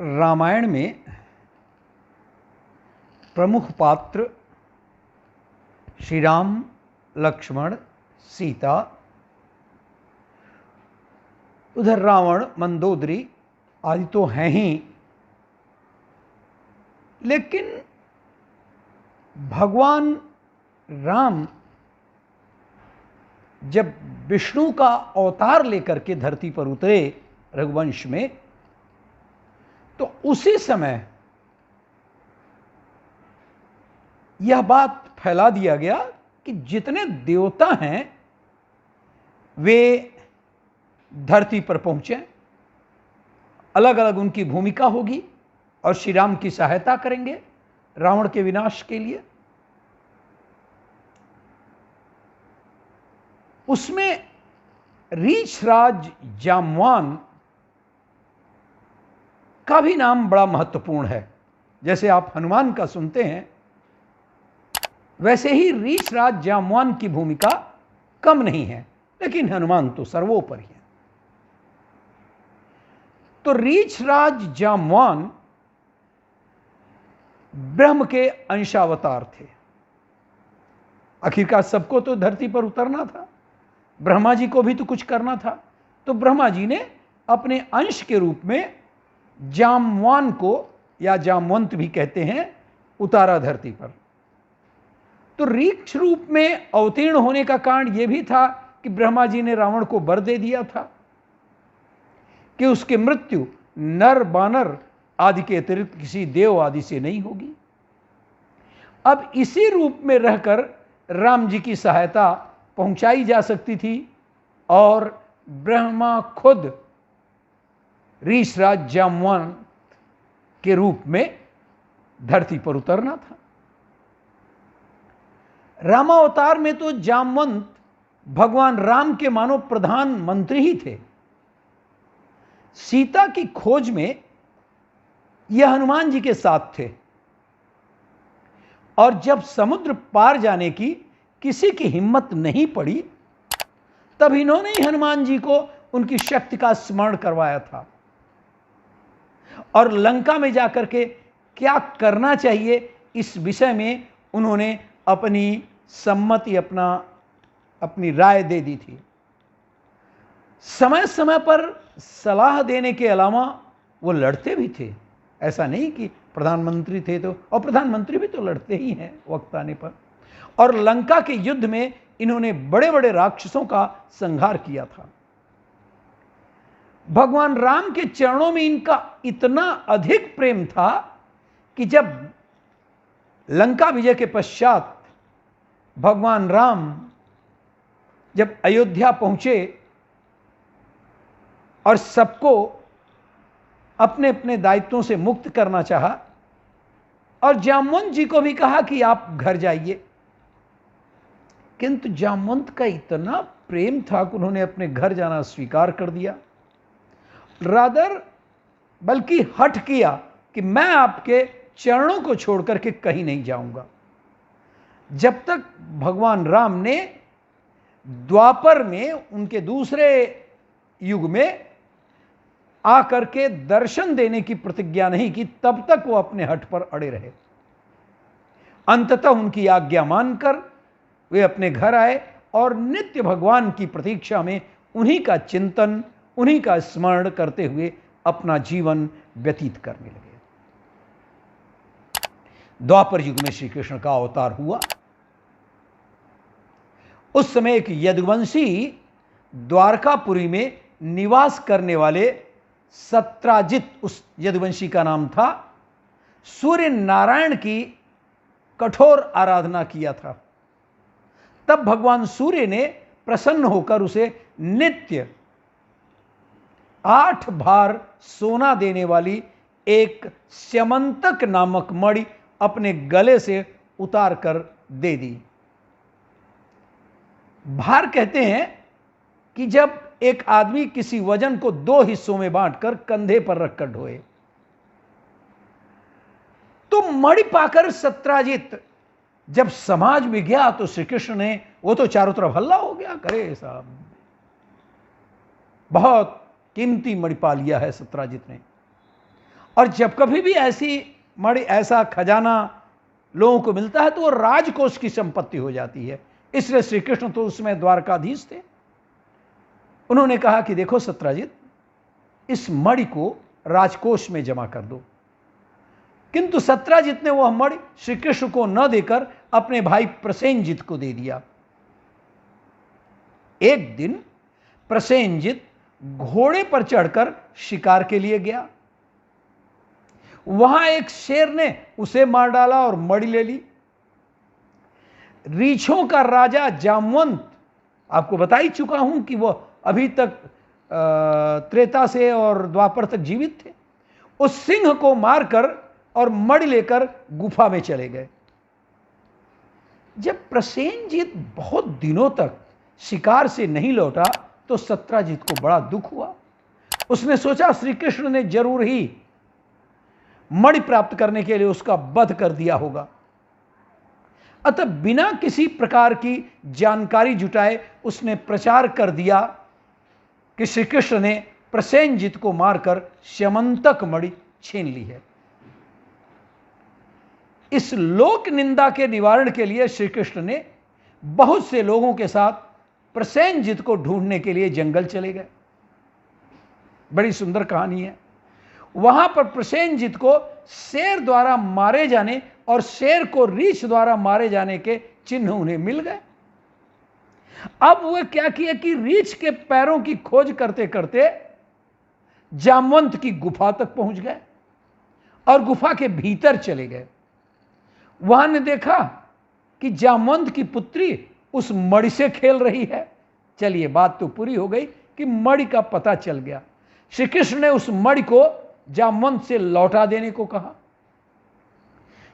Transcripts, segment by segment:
रामायण में प्रमुख पात्र श्री राम, लक्ष्मण, सीता, उधर रावण, मंदोदरी आदि तो हैं ही, लेकिन भगवान राम जब विष्णु का अवतार लेकर के धरती पर उतरे रघुवंश में, तो उसी समय यह बात फैला दिया गया कि जितने देवता हैं वे धरती पर पहुंचे, अलग अलग उनकी भूमिका होगी और श्री राम की सहायता करेंगे रावण के विनाश के लिए। उसमें रीछराज जामवान का भी नाम बड़ा महत्वपूर्ण है। जैसे आप हनुमान का सुनते हैं, वैसे ही रीछराज जामवान की भूमिका कम नहीं है, लेकिन हनुमान तो सर्वोपरि है। तो रीछराज जामवान ब्रह्म के अंशावतार थे। आखिरकार सबको तो धरती पर उतरना था, ब्रह्मा जी को भी तो कुछ करना था। तो ब्रह्मा जी ने अपने अंश के रूप में जामवान को, या जामवंत भी कहते हैं, उतारा धरती पर। तो रीछ रूप में अवतीर्ण होने का कारण यह भी था कि ब्रह्मा जी ने रावण को वर दे दिया था कि उसकी मृत्यु नर बानर आदि के अतिरिक्त किसी देव आदि से नहीं होगी। अब इसी रूप में रहकर राम जी की सहायता पहुंचाई जा सकती थी और ब्रह्मा खुद रीछराज जामवान के रूप में धरती पर उतरना था। रामावतार में तो जामवंत भगवान राम के मानो प्रधानमंत्री ही थे। सीता की खोज में यह हनुमान जी के साथ थे, और जब समुद्र पार जाने की किसी की हिम्मत नहीं पड़ी, तब इन्होंने ही हनुमान जी को उनकी शक्ति का स्मरण करवाया था और लंका में जाकर के क्या करना चाहिए इस विषय में उन्होंने अपनी सम्मति, अपनी राय दे दी थी। समय समय पर सलाह देने के अलावा वो लड़ते भी थे। ऐसा नहीं कि प्रधानमंत्री थे तो, और प्रधानमंत्री भी तो लड़ते ही हैं वक्त आने पर। और लंका के युद्ध में इन्होंने बड़े बड़े राक्षसों का संहार किया था। भगवान राम के चरणों में इनका इतना अधिक प्रेम था कि जब लंका विजय के पश्चात भगवान राम जब अयोध्या पहुंचे और सबको अपने अपने दायित्वों से मुक्त करना चाहा, और जामवंत जी को भी कहा कि आप घर जाइए, किंतु जामवंत का इतना प्रेम था कि उन्होंने अपने घर जाना स्वीकार कर दिया। रादर बल्कि हठ किया कि मैं आपके चरणों को छोड़कर के कहीं नहीं जाऊंगा। जब तक भगवान राम ने द्वापर में, उनके दूसरे युग में आकर के दर्शन देने की प्रतिज्ञा नहीं की, तब तक वो अपने हठ पर अड़े रहे। अंततः उनकी आज्ञा मानकर वे अपने घर आए और नित्य भगवान की प्रतीक्षा में उन्हीं का चिंतन, उन्हीं का स्मरण करते हुए अपना जीवन व्यतीत करने लगे। द्वापर युग में श्री कृष्ण का अवतार हुआ। उस समय एक यदुवंशी द्वारकापुरी में निवास करने वाले सत्राजित, उस यदुवंशी का नाम था, सूर्य नारायण की कठोर आराधना किया था। तब भगवान सूर्य ने प्रसन्न होकर उसे नित्य 8 भार सोना देने वाली एक स्यमंतक नामक मणि अपने गले से उतार कर दे दी। भार कहते हैं कि जब एक आदमी किसी वजन को 2 हिस्सों में बांटकर कंधे पर रखकर ढोए, तो मणि पाकर सत्राजित जब समाज में गया तो श्री कृष्ण ने, वो तो चारों तरफ हल्ला हो गया, करे साहब बहुत कीमती मणि पा लिया है सत्राजित ने। और जब कभी भी ऐसी मणि, ऐसा खजाना लोगों को मिलता है तो वो राजकोष की संपत्ति हो जाती है। इसलिए श्री कृष्ण तो उसमें द्वारकाधीश थे। उन्होंने कहा कि देखो सत्राजित, इस मणि को राजकोष में जमा कर दो। किंतु सत्राजित ने वह मणि श्री कृष्ण को न देकर अपने भाई प्रसेनजित को दे दिया। एक दिन प्रसेनजित घोड़े पर चढ़कर शिकार के लिए गया। वहां एक शेर ने उसे मार डाला और मणि ले ली। रीछों का राजा जामवंत, आपको बता ही चुका हूं कि वह अभी तक त्रेता से और द्वापर तक जीवित थे, उस सिंह को मारकर और मणि लेकर गुफा में चले गए। जब प्रसेनजित बहुत दिनों तक शिकार से नहीं लौटा तो सत्राजित को बड़ा दुख हुआ। उसने सोचा श्री कृष्ण ने जरूर ही मणि प्राप्त करने के लिए उसका वध कर दिया होगा। अतः बिना किसी प्रकार की जानकारी जुटाए उसने प्रचार कर दिया कि श्री कृष्ण ने प्रसेनजित को मारकर स्यमंतक मणि छीन ली है। इस लोक निंदा के निवारण के लिए श्री कृष्ण ने बहुत से लोगों के साथ प्रसेनजित को ढूंढने के लिए जंगल चले गए। बड़ी सुंदर कहानी है। वहां पर प्रसेनजित को शेर द्वारा मारे जाने और शेर को रीछ द्वारा मारे जाने के चिन्ह उन्हें मिल गए। अब वे क्या किया कि रीछ के पैरों की खोज करते करते जामवंत की गुफा तक पहुंच गए और गुफा के भीतर चले गए। वहां ने देखा कि जामवंत की पुत्री उस मणि से खेल रही है। चलिए, बात तो पूरी हो गई कि मणि का पता चल गया। श्री कृष्ण ने उस मणि को जामवंत से लौटा देने को कहा।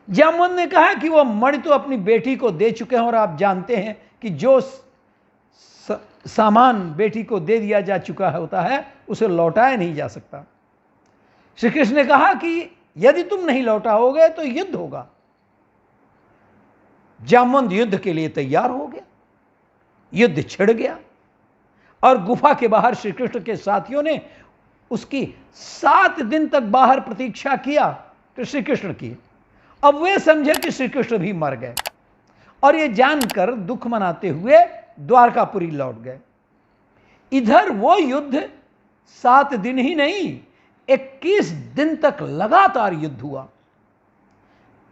जामवंत ने कहा कि वह मणि तो अपनी बेटी को दे चुके हैं और आप जानते हैं कि जो सामान बेटी को दे दिया जा चुका होता है उसे लौटाया नहीं जा सकता। श्री कृष्ण ने कहा कि यदि तुम नहीं लौटाओगे तो युद्ध होगा। जामवंत युद्ध के लिए तैयार हो गया। युद्ध छिड़ गया और गुफा के बाहर श्री कृष्ण के साथियों ने उसकी 7 दिन तक बाहर प्रतीक्षा किया तो श्री कृष्ण की। अब वे समझे कि श्री कृष्ण भी मर गए और ये जानकर दुख मनाते हुए द्वारकापुरी लौट गए। इधर वो युद्ध 7 दिन ही नहीं, 21 दिन तक लगातार युद्ध हुआ।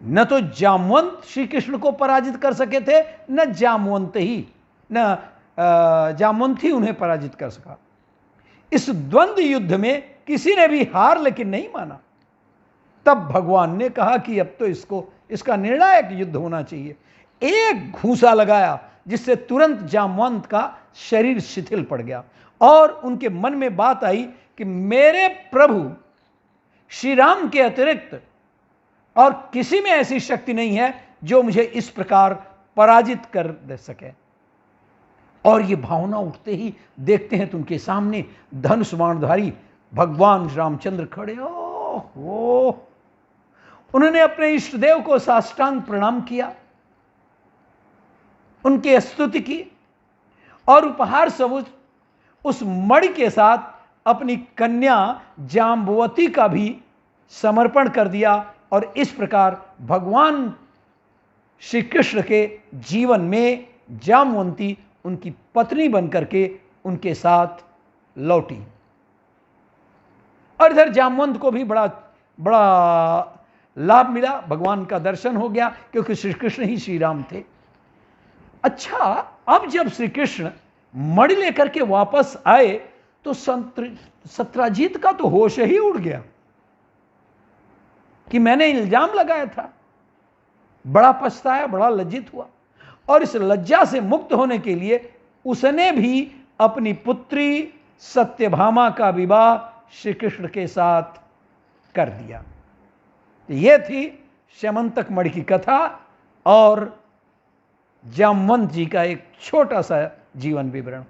न तो जामवंत श्री कृष्ण को पराजित कर सके थे, न जामवंत ही उन्हें पराजित कर सका। इस द्वंद्व युद्ध में किसी ने भी हार लेकिन नहीं माना। तब भगवान ने कहा कि अब तो इसका निर्णायक युद्ध होना चाहिए। एक घूंसा लगाया जिससे तुरंत जामवंत का शरीर शिथिल पड़ गया और उनके मन में बात आई कि मेरे प्रभु श्री राम के अतिरिक्त और किसी में ऐसी शक्ति नहीं है जो मुझे इस प्रकार पराजित कर दे सके। और ये भावना उठते ही देखते हैं तो उनके सामने धनुष बाणधारी भगवान रामचंद्र खड़े। ओह, उन्होंने अपने इष्ट देव को साष्टांग प्रणाम किया, उनकी स्तुति की और उपहार स्वरूप उस मणि के साथ अपनी कन्या जाम्बवती का भी समर्पण कर दिया। और इस प्रकार भगवान श्री कृष्ण के जीवन में जाम्बवती उनकी पत्नी बनकर के उनके साथ लौटी। और इधर जामवंत को भी बड़ा लाभ मिला, भगवान का दर्शन हो गया क्योंकि श्री कृष्ण ही श्री राम थे। अच्छा, अब जब श्री कृष्ण मणि लेकर के वापस आए तो सत्राजित का तो होश ही उड़ गया कि मैंने इल्जाम लगाया था। बड़ा पछताया, बड़ा लज्जित हुआ और इस लज्जा से मुक्त होने के लिए उसने भी अपनी पुत्री सत्यभामा का विवाह श्री कृष्ण के साथ कर दिया। यह थी स्यमंतक मणि की कथा और जामवंत जी का एक छोटा सा जीवन विवरण।